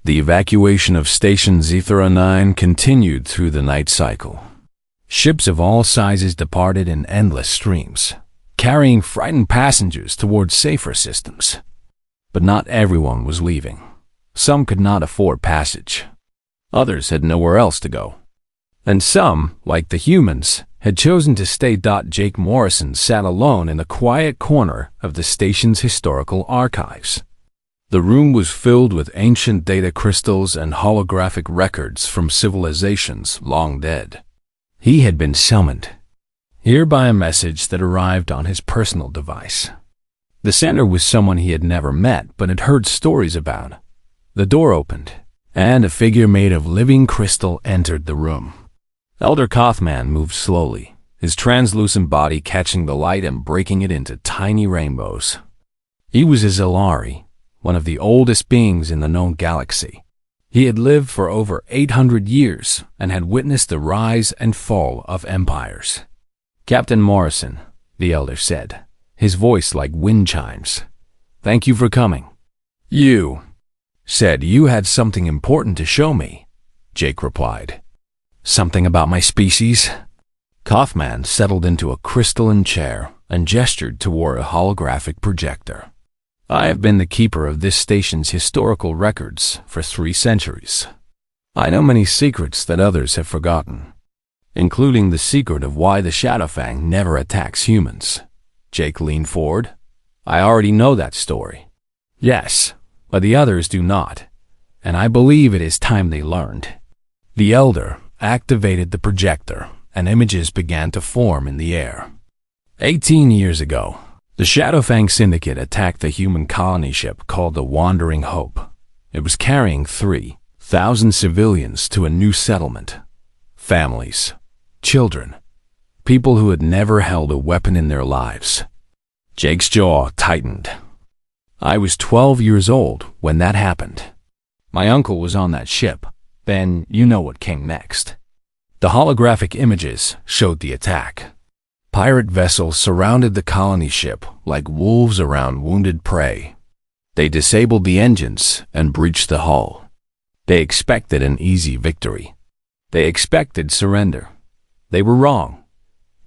The evacuation of Station Zethera 9 continued through the night cycle. Ships of all sizes departed in endless streams, carrying frightened passengers towards safer systems. But not everyone was leaving. Some could not afford passage. Others had nowhere else to go. And some, like the humans, had chosen to stay. Jake Morrison sat alone in the quiet corner of the station's historical archives. The room was filled with ancient data crystals and holographic records from civilizations long dead. He had been summoned here by a message that arrived on his personal device. The sender was someone he had never met but had heard stories about. The door opened, and a figure made of living crystal entered the room. Elder Kothman moved slowly, his translucent body catching the light and breaking it into tiny rainbows. He was a Zilari, one of the oldest beings in the known galaxy. He had lived for over 800 years and had witnessed the rise and fall of empires. "Captain Morrison," the elder said, his voice like wind chimes. "Thank you for coming." "You said you had something important to show me," Jake replied. "Something about my species?" Kothman settled into a crystalline chair and gestured toward a holographic projector. "I have been the keeper of this station's historical records for 3 centuries. I know many secrets that others have forgotten, including the secret of why the Shadowfang never attacks humans." Jake leaned forward. "I already know that story." "Yes, but the others do not, and I believe it is time they learned." The elder activated the projector, and images began to form in the air. 18 years ago, the Shadowfang Syndicate attacked the human colony ship called the Wandering Hope. It was carrying 3,000 civilians to a new settlement. Families, children, people who had never held a weapon in their lives. Jake's jaw tightened. "I was 12 years old when that happened. My uncle was on that ship. Then you know what came next." The holographic images showed the attack. Pirate vessels surrounded the colony ship like wolves around wounded prey. They disabled the engines and breached the hull. They expected an easy victory. They expected surrender. They were wrong.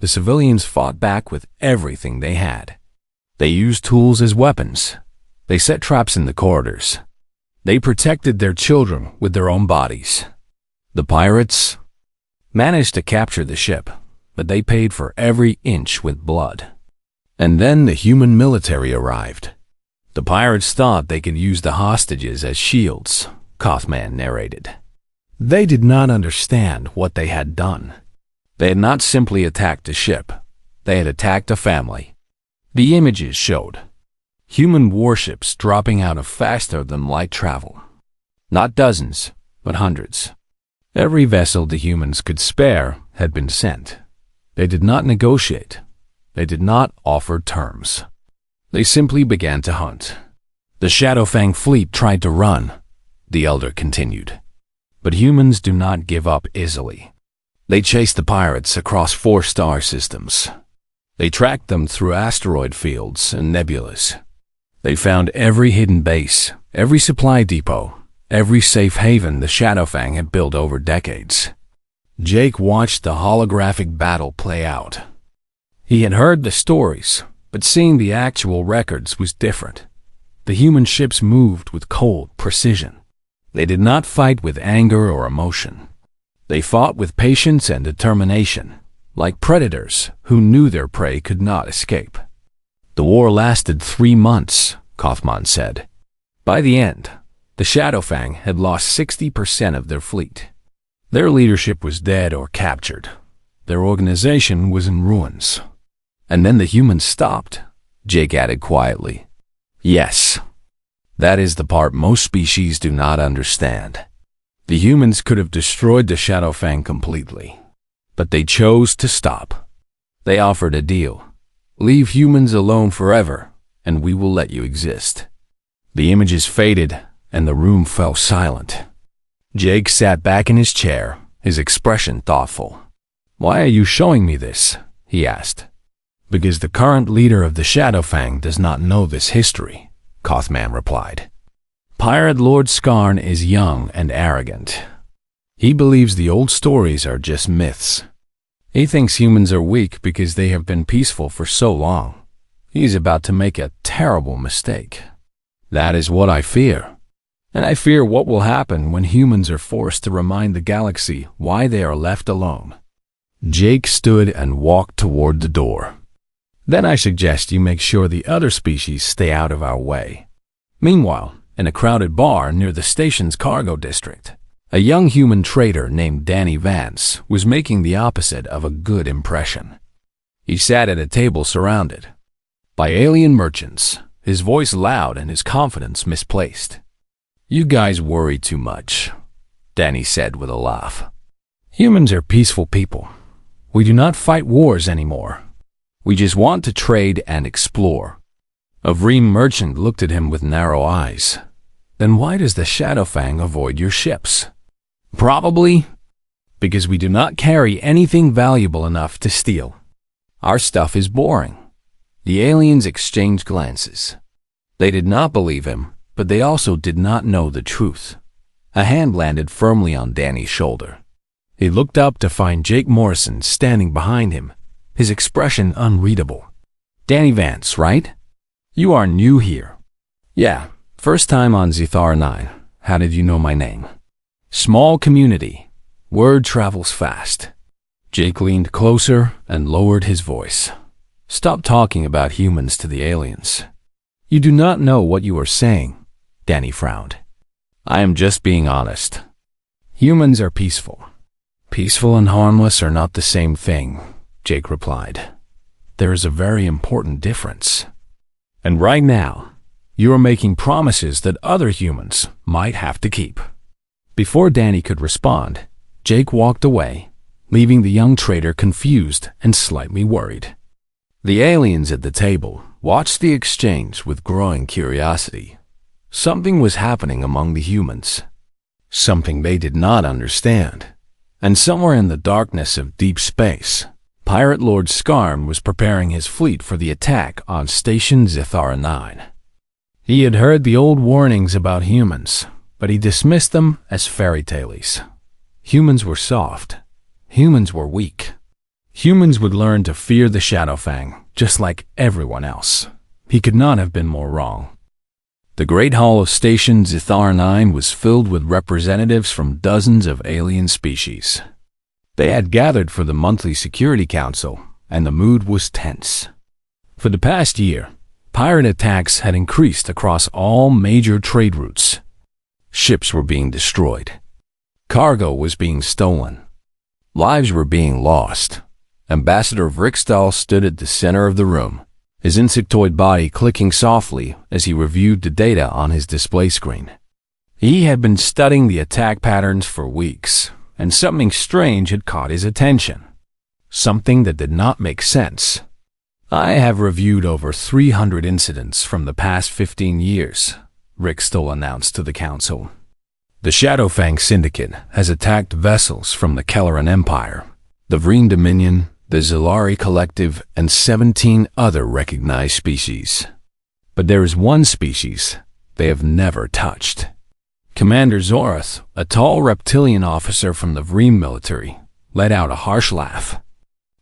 The civilians fought back with everything they had. They used tools as weapons. They set traps in the corridors. They protected their children with their own bodies. The pirates managed to capture the ship, but they paid for every inch with blood. And then the human military arrived. The pirates thought they could use the hostages as shields, Kothman narrated. They did not understand what they had done. They had not simply attacked a ship. They had attacked a family. The images showed human warships dropping out of faster than light travel. Not dozens, but hundreds. Every vessel the humans could spare had been sent. They did not negotiate. They did not offer terms. They simply began to hunt. The Shadowfang fleet tried to run, the elder continued. But humans do not give up easily. They chased the pirates across 4 star systems. They tracked them through asteroid fields and nebulas. They found every hidden base, every supply depot, every safe haven the Shadowfang had built over decades. Jake watched the holographic battle play out. He had heard the stories, but seeing the actual records was different. The human ships moved with cold precision. They did not fight with anger or emotion. They fought with patience and determination, like predators who knew their prey could not escape. The war lasted 3 months, Kothman said. By the end, the Shadowfang had lost 60% of their fleet. Their leadership was dead or captured. Their organization was in ruins. And then the humans stopped, Jake added quietly. Yes, that is the part most species do not understand. The humans could have destroyed the Shadowfang completely, but they chose to stop. They offered a deal. Leave humans alone forever, and we will let you exist. The images faded, and the room fell silent. Jake sat back in his chair, his expression thoughtful. Why are you showing me this? He asked. Because the current leader of the Shadowfang does not know this history, Kothman replied. Pirate Lord Skarn is young and arrogant. He believes the old stories are just myths. He thinks humans are weak because they have been peaceful for so long. He's about to make a terrible mistake. That is what I fear. And I fear what will happen when humans are forced to remind the galaxy why they are left alone. Jake stood and walked toward the door. Then I suggest you make sure the other species stay out of our way. Meanwhile, in a crowded bar near the station's cargo district, a young human trader named Danny Vance was making the opposite of a good impression. He sat at a table surrounded by alien merchants, his voice loud and his confidence misplaced. "You guys worry too much," Danny said with a laugh. "Humans are peaceful people. We do not fight wars anymore. We just want to trade and explore." A Vreem merchant looked at him with narrow eyes. "Then why does the Shadowfang avoid your ships?" "Probably because we do not carry anything valuable enough to steal. Our stuff is boring." The aliens exchanged glances. They did not believe him, but they also did not know the truth. A hand landed firmly on Danny's shoulder. He looked up to find Jake Morrison standing behind him, his expression unreadable. "Danny Vance, right? You are new here." "Yeah, first time on Zethar 9. How did you know my name?" "Small community. Word travels fast." Jake leaned closer and lowered his voice. "Stop talking about humans to the aliens. You do not know what you are saying." Danny frowned. "I am just being honest. Humans are peaceful." "Peaceful and harmless are not the same thing," Jake replied. "There is a very important difference. And right now, you are making promises that other humans might have to keep." Before Danny could respond, Jake walked away, leaving the young trader confused and slightly worried. The aliens at the table watched the exchange with growing curiosity. Something was happening among the humans, something they did not understand. And somewhere in the darkness of deep space, Pirate Lord Skarn was preparing his fleet for the attack on Station Zethar 9. He had heard the old warnings about humans, but he dismissed them as fairy tales. Humans were soft. Humans were weak. Humans would learn to fear the Shadowfang, just like everyone else. He could not have been more wrong. The Great Hall of Station Zethar 9 was filled with representatives from dozens of alien species. They had gathered for the monthly Security Council, and the mood was tense. For the past year, pirate attacks had increased across all major trade routes. Ships were being destroyed. Cargo was being stolen. Lives were being lost. Ambassador Vrikstal stood at the center of the room, his insectoid body clicking softly as he reviewed the data on his display screen. He had been studying the attack patterns for weeks, and something strange had caught his attention. Something that did not make sense. "I have reviewed over 300 incidents from the past 15 years, Vrikstal announced to the council. "The Shadowfang Syndicate has attacked vessels from the Kelleran Empire, the Vreen Dominion, the Zilari Collective, and 17 other recognized species. But there is one species they have never touched." Commander Zorath, a tall reptilian officer from the Vreen military, let out a harsh laugh.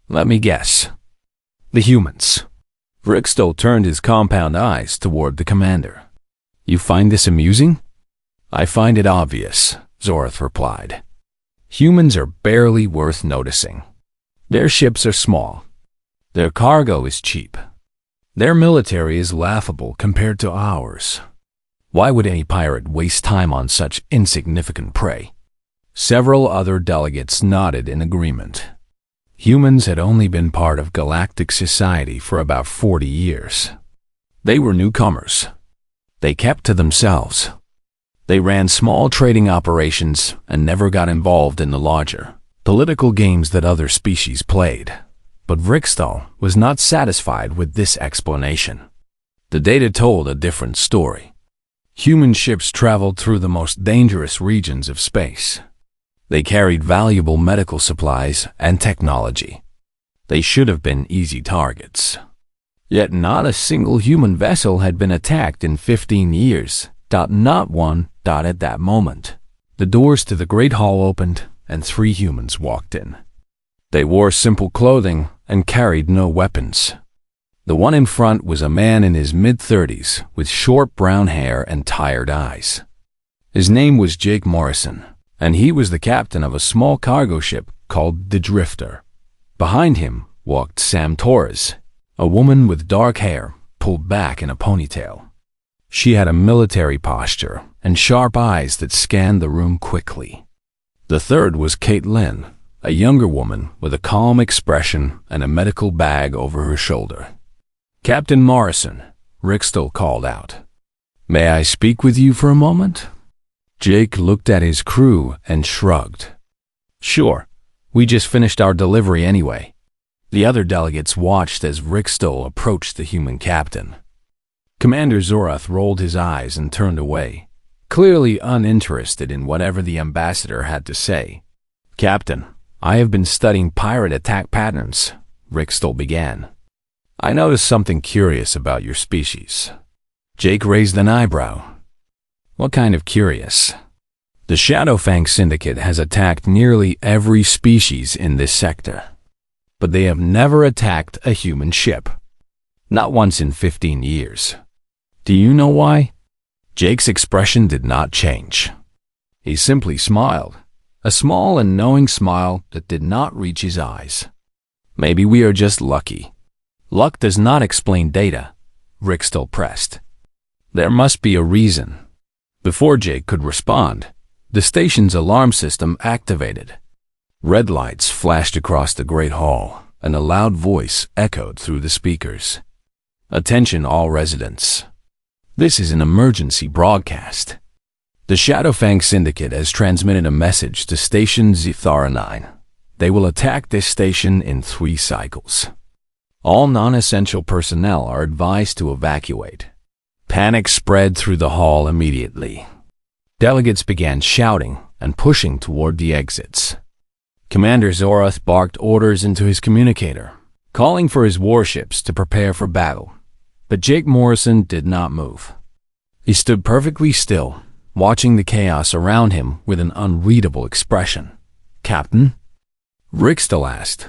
"Let me guess. The humans." Vrikstal turned his compound eyes toward the commander. "You find this amusing?" "I find it obvious," Zorath replied. "Humans are barely worth noticing. Their ships are small. Their cargo is cheap. Their military is laughable compared to ours. Why would any pirate waste time on such insignificant prey?" Several other delegates nodded in agreement. Humans had only been part of galactic society for about 40 years. They were newcomers. They kept to themselves. They ran small trading operations and never got involved in the larger political games that other species played. But Vrikstal was not satisfied with this explanation. The data told a different story. Human ships traveled through the most dangerous regions of space. They carried valuable medical supplies and technology. They should have been easy targets. Yet not a single human vessel had been attacked in 15 years, Not one. At that moment, the doors to the great hall opened and 3 humans walked in. They wore simple clothing and carried no weapons. The one in front was a man in his mid-30s with short brown hair and tired eyes. His name was Jake Morrison, and he was the captain of a small cargo ship called the Drifter. Behind him walked Sam Torres, a woman with dark hair pulled back in a ponytail. She had a military posture and sharp eyes that scanned the room quickly. The third was Kate Lynn, a younger woman with a calm expression and a medical bag over her shoulder. "Captain Morrison," Rickstall called out. "May I speak with you for a moment?" Jake looked at his crew and shrugged. "Sure, we just finished our delivery anyway." The other delegates watched as Rickstall approached the human captain. Commander Zorath rolled his eyes and turned away, clearly uninterested in whatever the ambassador had to say. "Captain, I have been studying pirate attack patterns," Rickstall began. "I noticed something curious about your species." Jake raised an eyebrow. "What kind of curious?" "The Shadowfang Syndicate has attacked nearly every species in this sector, but they have never attacked a human ship. Not once in 15 years. Do you know why?" Jake's expression did not change. He simply smiled, a small and knowing smile that did not reach his eyes. "Maybe we are just lucky." "Luck does not explain data," Rickstall pressed. "There must be a reason." Before Jake could respond, the station's alarm system activated. Red lights flashed across the great hall, and a loud voice echoed through the speakers. "Attention all residents. This is an emergency broadcast. The Shadowfang Syndicate has transmitted a message to Station Zethara 9. They will attack this station in 3 cycles. All non-essential personnel are advised to evacuate." Panic spread through the hall immediately. Delegates began shouting and pushing toward the exits. Commander Zorath barked orders into his communicator, calling for his warships to prepare for battle. But Jake Morrison did not move. He stood perfectly still, watching the chaos around him with an unreadable expression. "Captain?" Rickstall asked.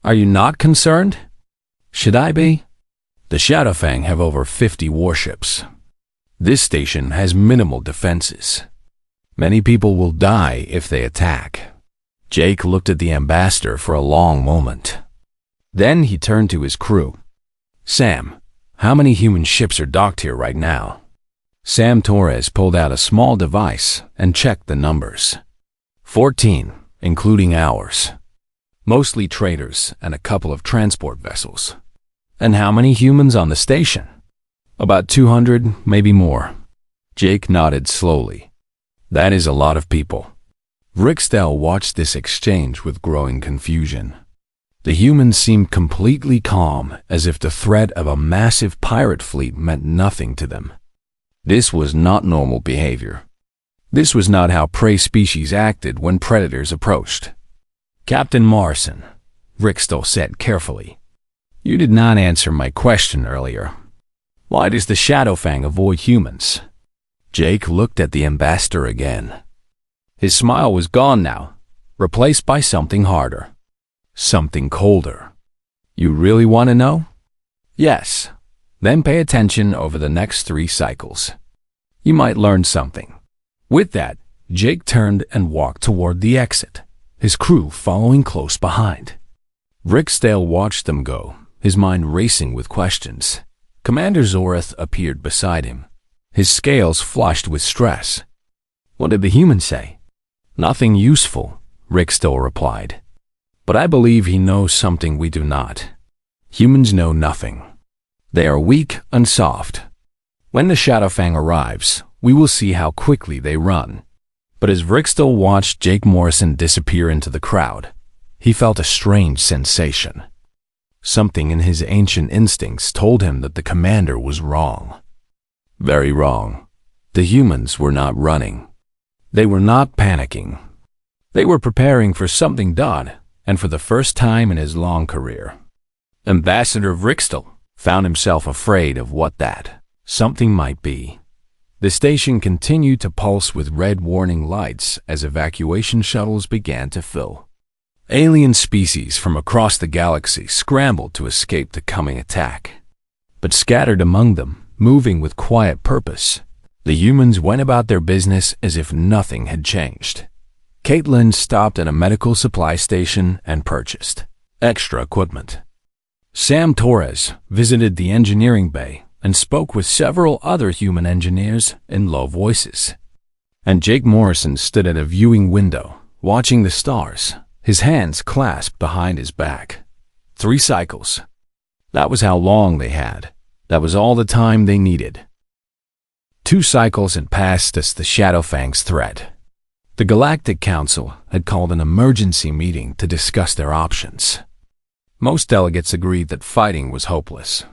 "Are you not concerned?" "Should I be?" "The Shadowfang have over 50 warships. This station has minimal defenses. Many people will die if they attack." Jake looked at the ambassador for a long moment. Then he turned to his crew. "Sam, how many human ships are docked here right now?" Sam Torres pulled out a small device and checked the numbers. 14, including ours. Mostly traders and a couple of transport vessels." "And how many humans on the station?" "About 200, maybe more." Jake nodded slowly. "That is a lot of people." Rickstall watched this exchange with growing confusion. The humans seemed completely calm, as if the threat of a massive pirate fleet meant nothing to them. This was not normal behavior. This was not how prey species acted when predators approached. "Captain Morrison," Rickstall said carefully, "you did not answer my question earlier. Why does the Shadowfang avoid humans?" Jake looked at the ambassador again. His smile was gone now, replaced by something harder. Something colder. "You really want to know?" "Yes. Then pay attention over the next 3 cycles. You might learn something." With that, Jake turned and walked toward the exit, his crew following close behind. Rickstall watched them go, his mind racing with questions. Commander Zorath appeared beside him, his scales flushed with stress. "What did the human say?" "Nothing useful," Rickstall replied. "But I believe he knows something we do not. Humans know nothing. They are weak and soft. When the Shadowfang arrives, we will see how quickly they run." But as Rickstall watched Jake Morrison disappear into the crowd, he felt a strange sensation. Something in his ancient instincts told him that the commander was wrong. Very wrong. The humans were not running. They were not panicking. They were preparing for something done, and for the first time in his long career. Ambassador Rickstall found himself afraid of what that something might be. The station continued to pulse with red warning lights as evacuation shuttles began to fill. Alien species from across the galaxy scrambled to escape the coming attack. But scattered among them, moving with quiet purpose, the humans went about their business as if nothing had changed. Caitlin stopped at a medical supply station and purchased extra equipment. Sam Torres visited the engineering bay and spoke with several other human engineers in low voices. And Jake Morrison stood at a viewing window, watching the stars, his hands clasped behind his back. 3 cycles. That was how long they had. That was all the time they needed. 2 cycles had passed as the Shadowfang's threat. The Galactic Council had called an emergency meeting to discuss their options. Most delegates agreed that fighting was hopeless.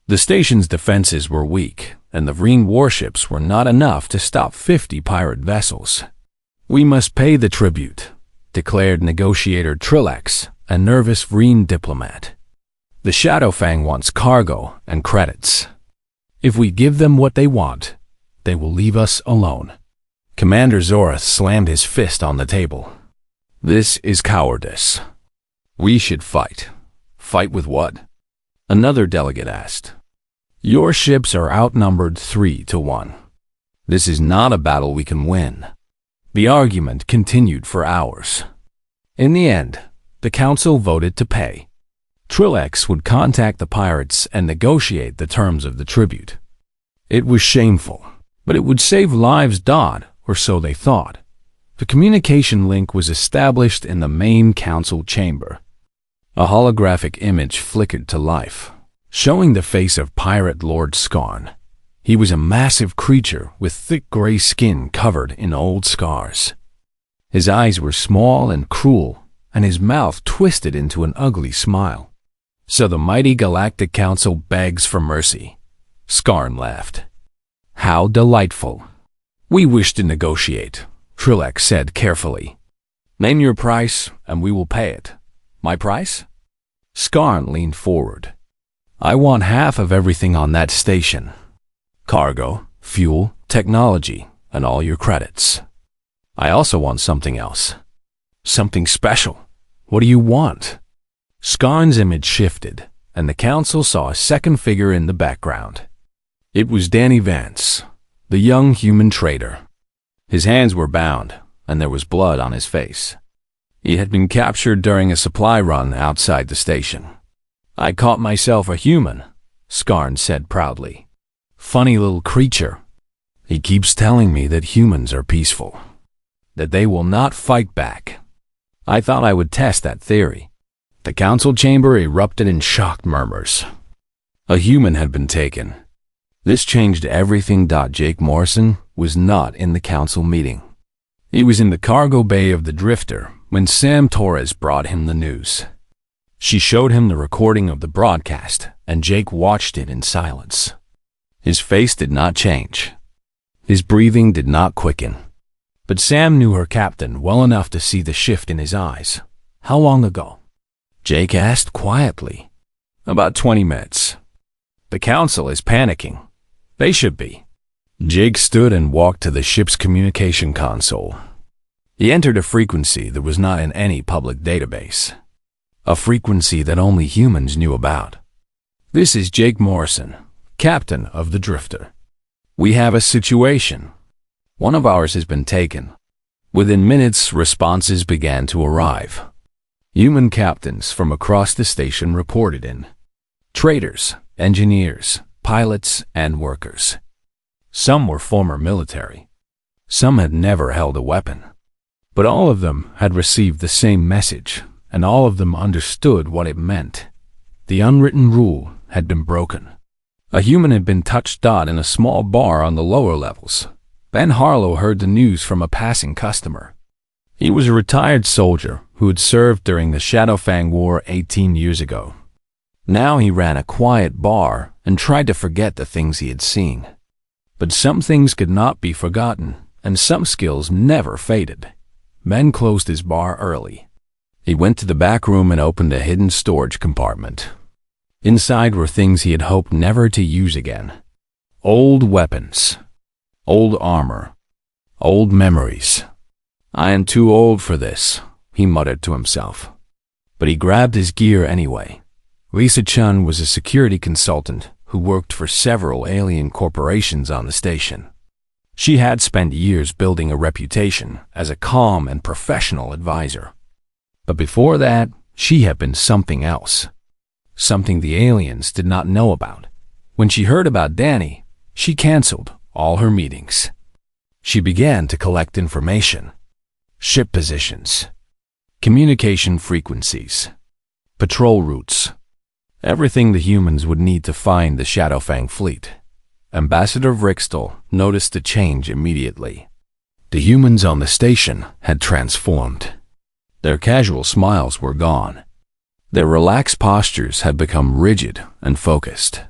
The station's defenses were weak, and the Vreen warships were not enough to stop 50 pirate vessels. "We must pay the tribute," declared negotiator Trillax, a nervous Vreen diplomat. "The Shadowfang wants cargo and credits. If we give them what they want, they will leave us alone." Commander Zorath slammed his fist on the table. "This is cowardice. We should fight." "Fight with what?" Another delegate asked. "Your ships are outnumbered 3-1. This is not a battle we can win." The argument continued for hours. In the end, the council voted to pay. Trillax would contact the pirates and negotiate the terms of the tribute. It was shameful, but it would save lives, or so they thought. The communication link was established in the main council chamber. A holographic image flickered to life, showing the face of Pirate Lord Skarn. He was a massive creature with thick gray skin covered in old scars. His eyes were small and cruel, and his mouth twisted into an ugly smile. "So the mighty Galactic Council begs for mercy," Skarn laughed. "How delightful." "We wish to negotiate," Trillax said carefully. "Name your price, and we will pay it." "My price?" Skarn leaned forward. "I want half of everything on that station. Cargo, fuel, technology, and all your credits. I also want something else." "Something special? What do you want?" Skarn's image shifted, and the council saw a second figure in the background. It was Danny Vance, the young human trader. His hands were bound, and there was blood on his face. He had been captured during a supply run outside the station. "I caught myself a human," Skarn said proudly. "Funny little creature. He keeps telling me that humans are peaceful, that they will not fight back. I thought I would test that theory." The council chamber erupted in shocked murmurs. A human had been taken. This changed everything. Jake Morrison was not in the council meeting. He was in the cargo bay of the Drifter when Sam Torres brought him the news. She showed him the recording of the broadcast, and Jake watched it in silence. His face did not change. His breathing did not quicken. But Sam knew her captain well enough to see the shift in his eyes. "How long ago?" Jake asked quietly. "About 20 minutes. The council is panicking. They should be." Jake stood and walked to the ship's communication console. He entered a frequency that was not in any public database. A frequency that only humans knew about. "This is Jake Morrison, captain of the Drifter. We have a situation. One of ours has been taken." Within minutes, responses began to arrive. Human captains from across the station reported in. Traders, engineers, pilots, and workers. Some were former military. Some had never held a weapon. But all of them had received the same message, and all of them understood what it meant. The unwritten rule had been broken. A human had been touched in a small bar on the lower levels. Ben Harlow heard the news from a passing customer. He was a retired soldier who had served during the HFY War 18 years ago. Now he ran a quiet bar and tried to forget the things he had seen. But some things could not be forgotten, and some skills never faded. Ben closed his bar early. He went to the back room and opened a hidden storage compartment. Inside were things he had hoped never to use again. Old weapons. Old armor. Old memories. I am too old for this, he muttered to himself. But he grabbed his gear anyway. Lisa Chun was a security consultant who worked for several alien corporations on the station. She had spent years building a reputation as a calm and professional advisor. But before that, she had been something else. Something the aliens did not know about. When she heard about Danny, she canceled all her meetings. She began to collect information. Ship positions. Communication frequencies. Patrol routes. Everything the humans would need to find the Shadowfang fleet. Ambassador Vrixtal noticed the change immediately. The humans on the station had transformed. Their casual smiles were gone. Their relaxed postures had become rigid and focused.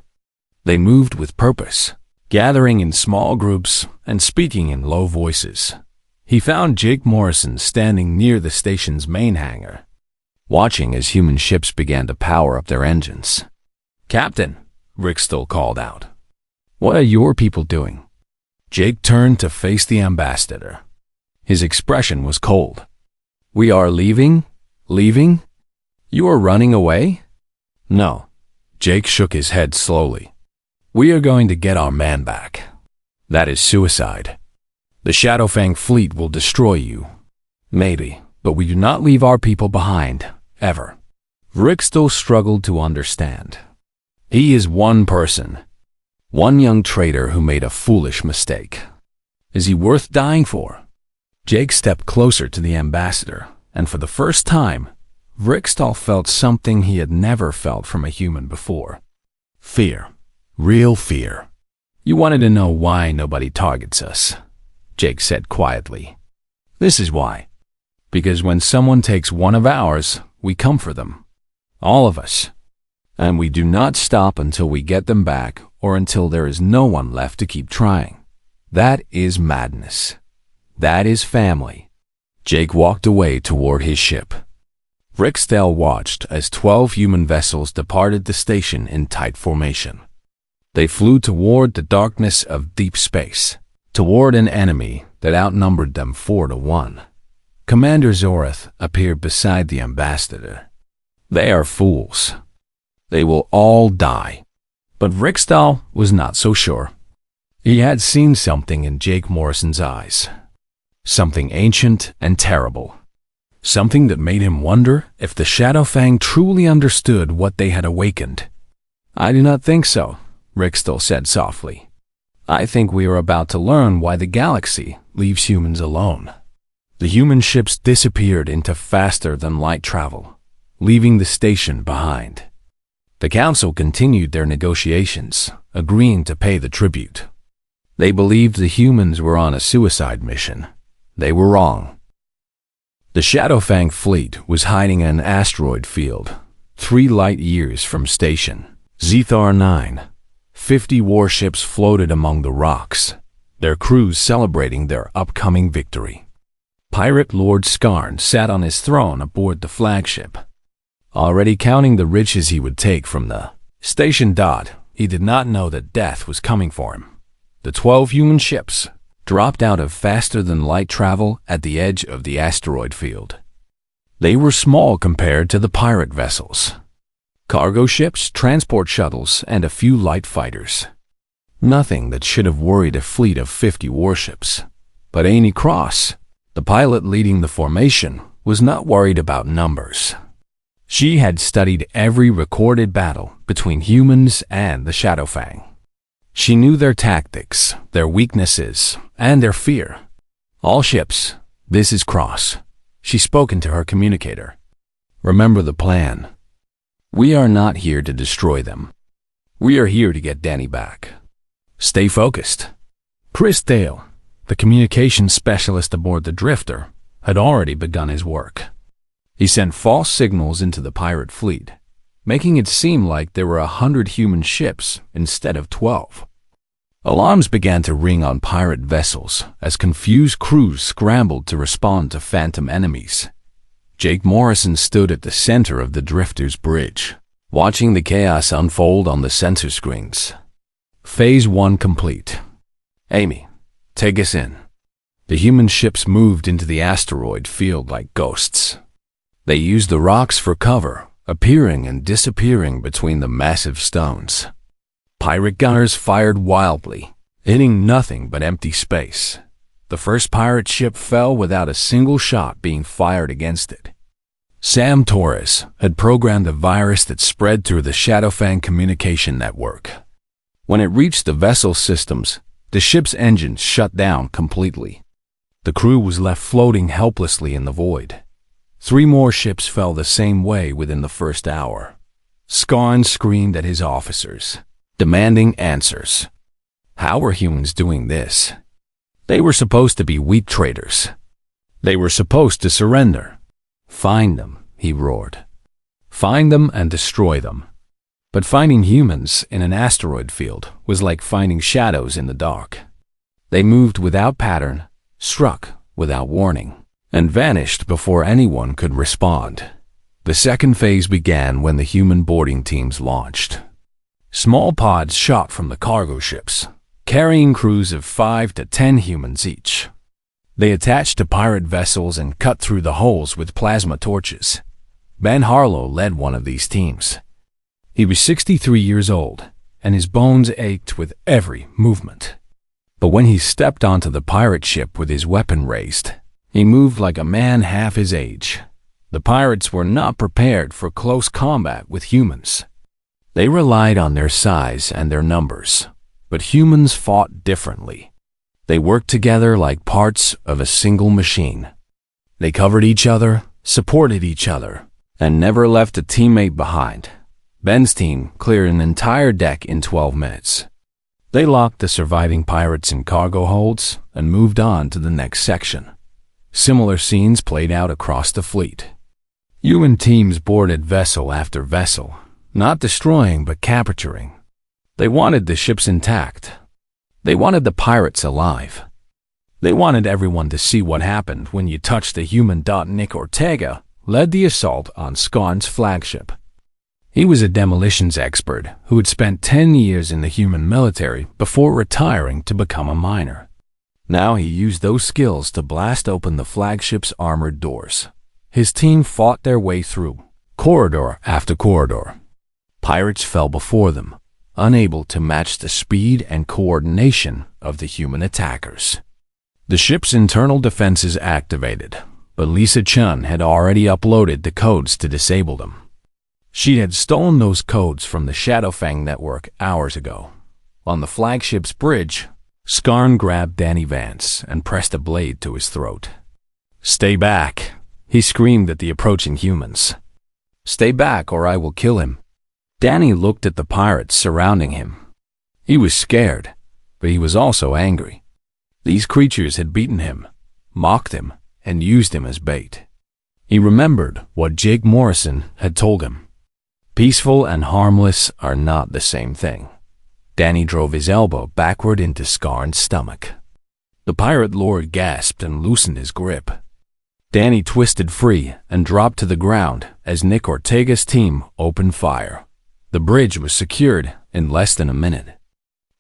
They moved with purpose, gathering in small groups and speaking in low voices. He found Jake Morrison standing near the station's main hangar, watching as human ships began to power up their engines. "Captain," Vrixtal called out. "What are your people doing?" Jake turned to face the ambassador. His expression was cold. "We are leaving? Leaving? You are running away?" "No." Jake shook his head slowly. "We are going to get our man back. That is suicide. The Shadowfang fleet will destroy you. Maybe, but we do not leave our people behind, ever." Vrixtal struggled to understand. He is one person. One young traitor who made a foolish mistake. Is he worth dying for? Jake stepped closer to the ambassador, and for the first time, Vrixtal felt something he had never felt from a human before. Fear. Real fear. "You wanted to know why nobody targets us," Jake said quietly. "This is why. Because when someone takes one of ours, we come for them. All of us. And we do not stop until we get them back or until there is no one left to keep trying. That is madness. That is family." Jake walked away toward his ship. Vrixtal watched as 12 human vessels departed the station in tight formation. They flew toward the darkness of deep space, toward an enemy that outnumbered them 4-1. Commander Zorath appeared beside the ambassador. "They are fools. They will all die." But Vrixtal was not so sure. He had seen something in Jake Morrison's eyes. Something ancient and terrible. Something that made him wonder if the Shadowfang truly understood what they had awakened. "I do not think so," Vrixtal said softly. "I think we are about to learn why the galaxy leaves humans alone." The human ships disappeared into faster-than-light travel, leaving the station behind. The council continued their negotiations, agreeing to pay the tribute. They believed the humans were on a suicide mission. They were wrong. The Shadowfang fleet was hiding in an asteroid field, 3 light years from station. Zethar 9. 50 warships floated among the rocks, their crews celebrating their upcoming victory. Pirate Lord Skarn sat on his throne aboard the flagship, already counting the riches he would take from the station. He did not know that death was coming for him. The 12 human ships dropped out of faster-than-light travel at the edge of the asteroid field. They were small compared to the pirate vessels. Cargo ships, transport shuttles, and a few light fighters. Nothing that should have worried a fleet of 50 warships. But Amy Cross, the pilot leading the formation, was not worried about numbers. She had studied every recorded battle between humans and the Shadowfang. She knew their tactics, their weaknesses, and their fear. "All ships, this is Cross." She spoke into her communicator. "Remember the plan. We are not here to destroy them. We are here to get Danny back. Stay focused." Chris Dale, the communications specialist aboard the Drifter, had already begun his work. He sent false signals into the pirate fleet, making it seem like there were 100 human ships instead of 12. Alarms began to ring on pirate vessels as confused crews scrambled to respond to phantom enemies. Jake Morrison stood at the center of the Drifter's bridge, watching the chaos unfold on the sensor screens. Phase 1 complete. "Amy, take us in." The human ships moved into the asteroid field like ghosts. They used the rocks for cover, appearing and disappearing between the massive stones. Pirate gunners fired wildly, hitting nothing but empty space. The first pirate ship fell without a single shot being fired against it. Sam Torres had programmed a virus that spread through the Shadowfang communication network. When it reached the vessel systems, the ship's engines shut down completely. The crew was left floating helplessly in the void. 3 more ships fell the same way within the first hour. Skarn screamed at his officers, demanding answers. How were humans doing this? They were supposed to be weak traitors. They were supposed to surrender. "Find them," he roared. "Find them and destroy them." But finding humans in an asteroid field was like finding shadows in the dark. They moved without pattern, struck without warning, and vanished before anyone could respond. The second phase began when the human boarding teams launched. Small pods shot from the cargo ships, carrying crews of 5 to 10 humans each. They attached to pirate vessels and cut through the holes with plasma torches. Ben Harlow led one of these teams. He was 63 years old, and his bones ached with every movement. But when he stepped onto the pirate ship with his weapon raised, he moved like a man half his age. The pirates were not prepared for close combat with humans. They relied on their size and their numbers, but humans fought differently. They worked together like parts of a single machine. They covered each other, supported each other, and never left a teammate behind. Ben's team cleared an entire deck in 12 minutes. They locked the surviving pirates in cargo holds and moved on to the next section. Similar scenes played out across the fleet. Human teams boarded vessel after vessel, not destroying but capturing. They wanted the ships intact. They wanted the pirates alive. They wanted everyone to see what happened when you touched the human. Nick Ortega led the assault on Skarn's flagship. He was a demolitions expert who had spent 10 years in the human military before retiring to become a miner. Now he used those skills to blast open the flagship's armored doors. His team fought their way through, corridor after corridor. Pirates fell before them, unable to match the speed and coordination of the human attackers. The ship's internal defenses activated, but Lisa Chun had already uploaded the codes to disable them. She had stolen those codes from the Shadowfang network hours ago. On the flagship's bridge, Skarn grabbed Danny Vance and pressed a blade to his throat. "Stay back," he screamed at the approaching humans. "Stay back or I will kill him." Danny looked at the pirates surrounding him. He was scared, but he was also angry. These creatures had beaten him, mocked him, and used him as bait. He remembered what Jake Morrison had told him. Peaceful and harmless are not the same thing. Danny drove his elbow backward into Skarn's stomach. The pirate lord gasped and loosened his grip. Danny twisted free and dropped to the ground as Nick Ortega's team opened fire. The bridge was secured in less than a minute.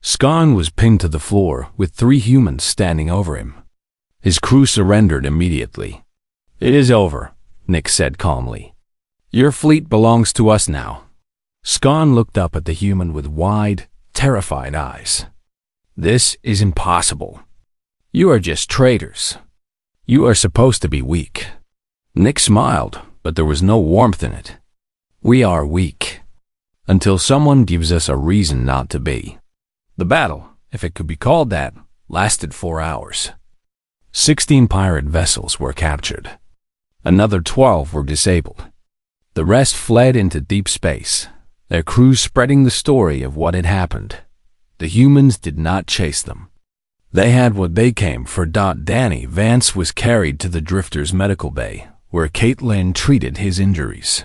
Skarn was pinned to the floor with 3 humans standing over him. His crew surrendered immediately. "It is over," Nick said calmly. "Your fleet belongs to us now." Skarn looked up at the human with wide, terrified eyes. "This is impossible. You are just traitors. You are supposed to be weak." Nick smiled, but there was no warmth in it. "We are weak. Until someone gives us a reason not to be." The battle, if it could be called that, lasted 4 hours. 16 pirate vessels were captured. Another 12 were disabled. The rest fled into deep space, their crews spreading the story of what had happened. The humans did not chase them. They had what they came for. Danny Vance was carried to the Drifter's medical bay, where Caitlin treated his injuries.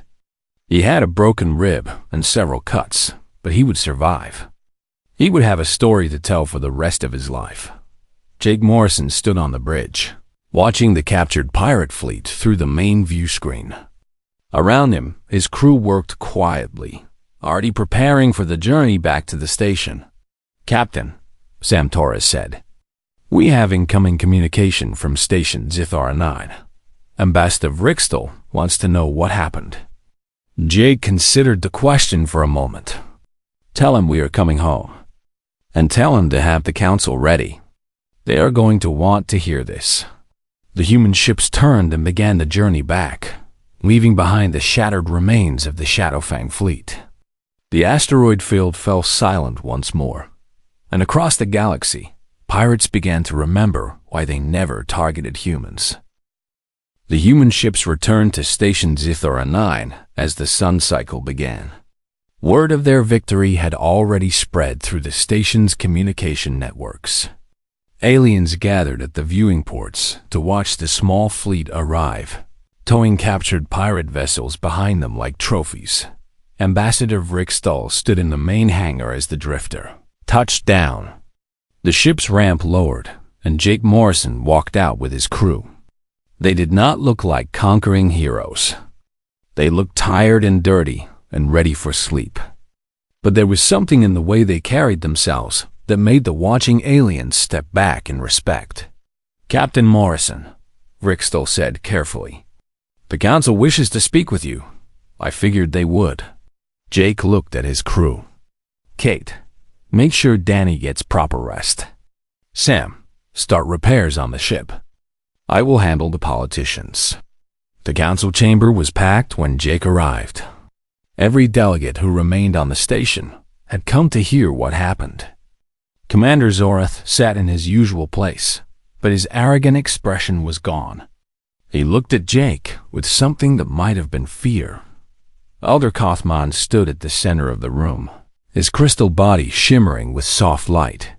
He had a broken rib and several cuts, but he would survive. He would have a story to tell for the rest of his life. Jake Morrison stood on the bridge, watching the captured pirate fleet through the main view screen. Around him, his crew worked quietly, already preparing for the journey back to the station. "Captain," Sam Torres said, We have incoming communication from Station Zithara 9. Ambassador Rixtel wants to know what happened. Jake considered the question for a moment. Tell him we are coming home. And tell him to have the council ready. They are going to want to hear this. The human ships turned and began the journey back, leaving behind the shattered remains of the Shadowfang fleet. The asteroid field fell silent once more, and across the galaxy, pirates began to remember why they never targeted humans. The human ships returned to Station Zithara 9 as the sun cycle began. Word of their victory had already spread through the station's communication networks. Aliens gathered at the viewing ports to watch the small fleet arrive, towing captured pirate vessels behind them like trophies. Ambassador Rixtel stood in the main hangar as the drifter touched down. The ship's ramp lowered, and Jake Morrison walked out with his crew. They did not look like conquering heroes. They looked tired and dirty and ready for sleep. But there was something in the way they carried themselves that made the watching aliens step back in respect. Captain Morrison, Rixtel said carefully. The council wishes to speak with you. I figured they would. Jake looked at his crew. Kate, make sure Danny gets proper rest. Sam, start repairs on the ship. I will handle the politicians. The council chamber was packed when Jake arrived. Every delegate who remained on the station had come to hear what happened. Commander Zorath sat in his usual place, but his arrogant expression was gone. He looked at Jake with something that might have been fear. Elder Kothman stood at the center of the room, his crystal body shimmering with soft light.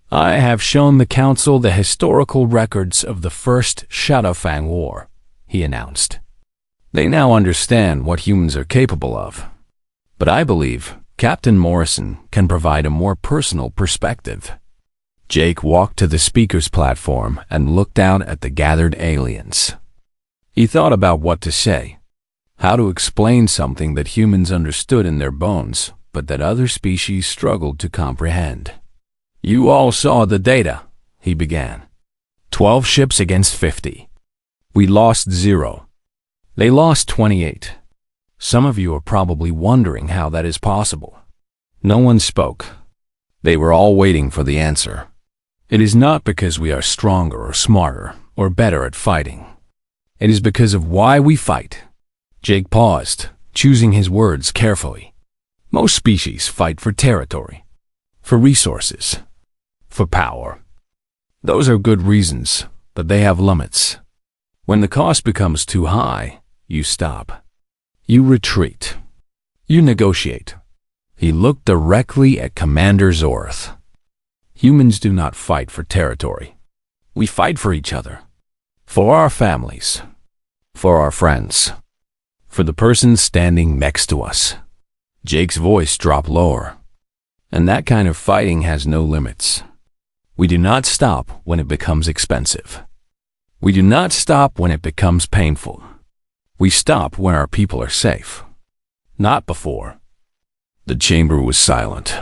I have shown the council the historical records of the first Shadowfang War, he announced. They now understand what humans are capable of. But I believe Captain Morrison can provide a more personal perspective. Jake walked to the speaker's platform and looked out at the gathered aliens. He thought about what to say, how to explain something that humans understood in their bones, but that other species struggled to comprehend. You all saw the data, he began. 12 ships against 50. We lost 0. They lost 28. Some of you are probably wondering how that is possible. No one spoke. They were all waiting for the answer. It is not because we are stronger or smarter or better at fighting. It is because of why we fight. Jake paused, choosing his words carefully. Most species fight for territory, for resources, for power. Those are good reasons, but they have limits. When the cost becomes too high, you stop. You retreat. You negotiate. He looked directly at Commander Zorath. Humans do not fight for territory. We fight for each other. For our families. For our friends. For the person standing next to us. Jake's voice dropped lower. And that kind of fighting has no limits. We do not stop when it becomes expensive. We do not stop when it becomes painful. We stop when our people are safe. Not before. The chamber was silent.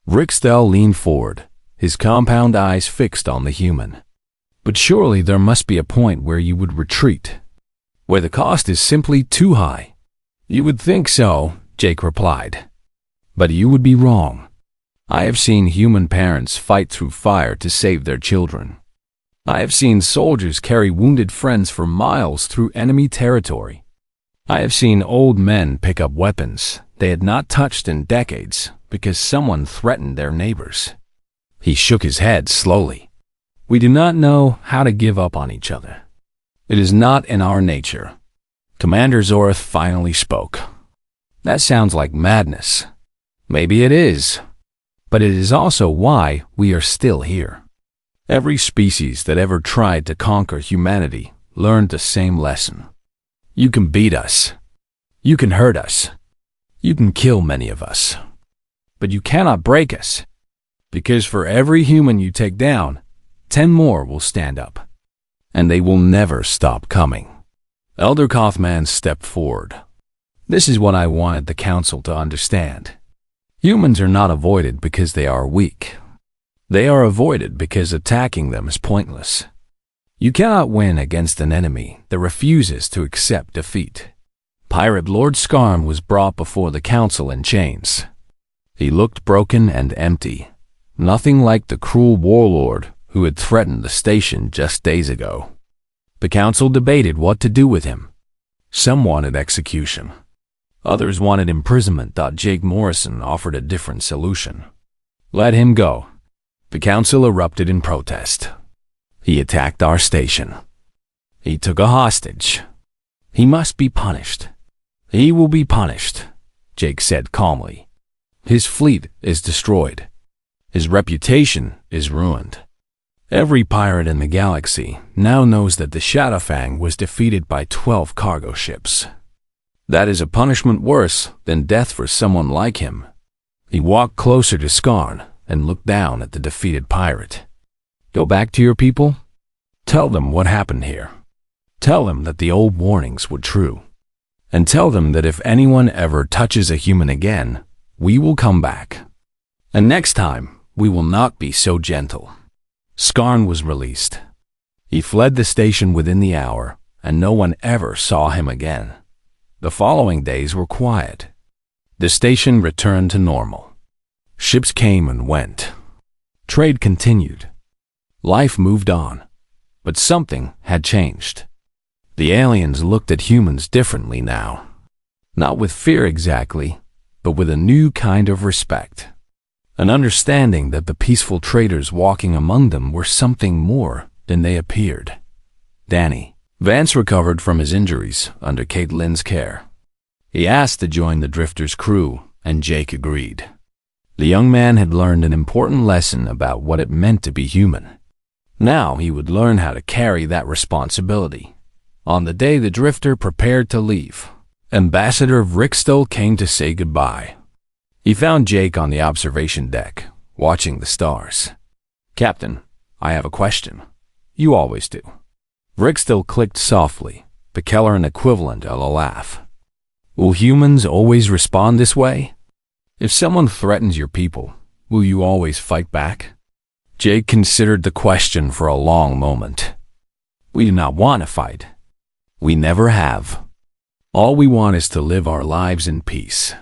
Rixtel leaned forward, his compound eyes fixed on the human. But surely there must be a point where you would retreat, where the cost is simply too high. You would think so, Jake replied. But you would be wrong. I have seen human parents fight through fire to save their children. I have seen soldiers carry wounded friends for miles through enemy territory. I have seen old men pick up weapons they had not touched in decades because someone threatened their neighbors. He shook his head slowly. We do not know how to give up on each other. It is not in our nature. Commander Zorath finally spoke. That sounds like madness. Maybe it is. But it is also why we are still here. Every species that ever tried to conquer humanity learned the same lesson. You can beat us. You can hurt us. You can kill many of us. But you cannot break us. Because for every human you take down, 10 more will stand up. And they will never stop coming. Elder Kothman stepped forward. This is what I wanted the council to understand. Humans are not avoided because they are weak. They are avoided because attacking them is pointless. You cannot win against an enemy that refuses to accept defeat. Pirate Lord Scarn was brought before the council in chains. He looked broken and empty, nothing like the cruel warlord who had threatened the station just days ago. The council debated what to do with him. Some wanted execution. Others wanted imprisonment. Jake Morrison offered a different solution. Let him go. The council erupted in protest. He attacked our station. He took a hostage. He must be punished. He will be punished, Jake said calmly. His fleet is destroyed. His reputation is ruined. Every pirate in the galaxy now knows that the Shadowfang was defeated by 12 cargo ships. That is a punishment worse than death for someone like him. He walked closer to Scarn and looked down at the defeated pirate. Go back to your people. Tell them what happened here. Tell them that the old warnings were true. And tell them that if anyone ever touches a human again, we will come back. And next time, we will not be so gentle. Scarn was released. He fled the station within the hour, and no one ever saw him again. The following days were quiet. The station returned to normal. Ships came and went. Trade continued. Life moved on. But something had changed. The aliens looked at humans differently now. Not with fear exactly, but with a new kind of respect. An understanding that the peaceful traders walking among them were something more than they appeared. Danny Vance recovered from his injuries under Caitlin's care. He asked to join the Drifter's crew, and Jake agreed. The young man had learned an important lesson about what it meant to be human. Now he would learn how to carry that responsibility. On the day the Drifter prepared to leave, Ambassador Rickstoll came to say goodbye. He found Jake on the observation deck, watching the stars. Captain, I have a question. You always do. Rickstoll clicked softly, the Kelleran equivalent of a laugh. Will humans always respond this way? If someone threatens your people, will you always fight back? Jake considered the question for a long moment. We do not want to fight. We never have. All we want is to live our lives in peace.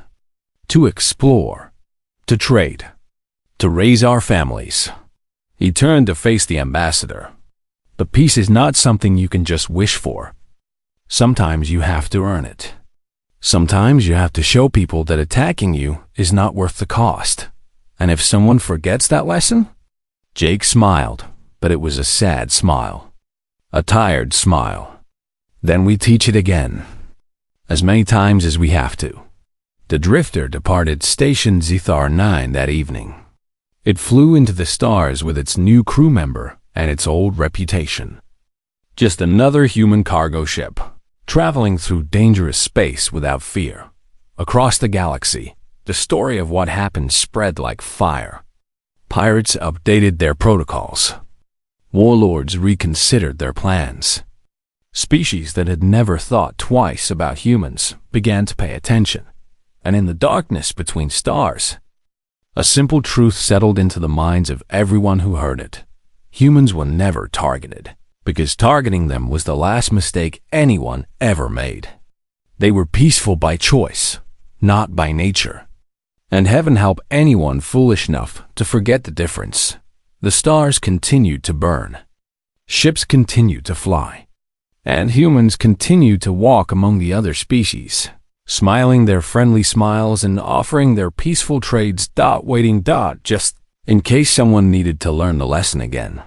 To explore. To trade. To raise our families. He turned to face the ambassador. But peace is not something you can just wish for. Sometimes you have to earn it. Sometimes you have to show people that attacking you is not worth the cost. And if someone forgets that lesson? Jake smiled, but it was a sad smile. A tired smile. Then we teach it again. As many times as we have to. The Drifter departed Station Zethar 9 that evening. It flew into the stars with its new crew member and its old reputation. Just another human cargo ship, traveling through dangerous space without fear. Across the galaxy, the story of what happened spread like fire. Pirates updated their protocols. Warlords reconsidered their plans. Species that had never thought twice about humans began to pay attention. And in the darkness between stars, a simple truth settled into the minds of everyone who heard it. Humans were never targeted, because targeting them was the last mistake anyone ever made. They were peaceful by choice, not by nature. And heaven help anyone foolish enough to forget the difference. The stars continued to burn. Ships continued to fly. And humans continued to walk among the other species, smiling their friendly smiles and offering their peaceful trades. Waiting. Just in case someone needed to learn the lesson again.